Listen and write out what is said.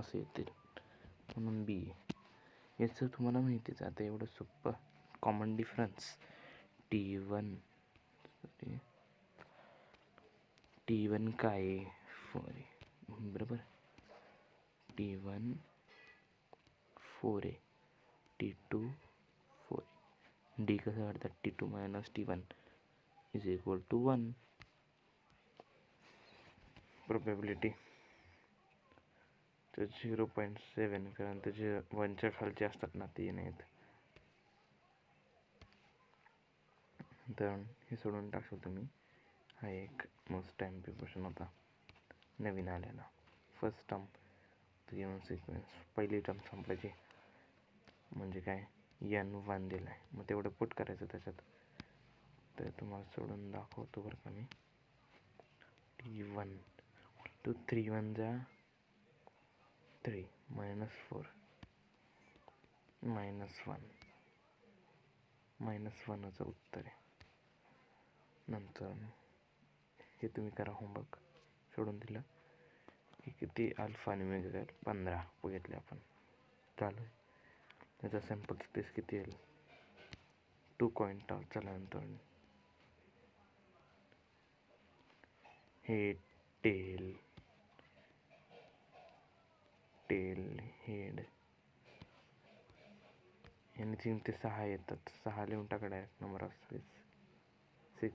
असं येतील, म्हणून बी. याचं तुम्हाला माहितीच आहे आता, एवढं सोपं. कॉमन डिफरन्स T1 काय आहे 4 आहे बरोबर. T1 4 आहे, T2 4 आहे. डी कसं काढतात, T2 minus T1 is equal to 1. Probability तर 0.7, कारण त्याचे 1च्या खालचे असतात ना, ते नाहीत. तर हे सोडून टाकू तुम्ही. हा एक मोस्ट टाइम प्रिपरेशन होता नवीन आलेला. फर्स्ट टर्म गिवन सिक्वेन्स, पहिली टर्म संपल्याची, म्हणजे काय N1 दिला आहे, मग तेवढं पुट करायचं त्याच्यात. तर तुम्हाला सोडून दाखवतो बरं का मी. T1 टू 3 1 जा 3 -4 -1 -1चं उत्तर आहे. नंतर हे तुम्ही करा होमवर्क, सोडून दिलं की किती अल्फा आणि ओमेगा 15 बघितले आपण. चालू त्याचा सॅम्पल स्पेस किती येईल 2 कॉइन टॉसच्या नंतर. हे टेल हेड एनिथिंग ते 6 येतात. 6 लिहून टाका डायरेक्ट. Number of space 6.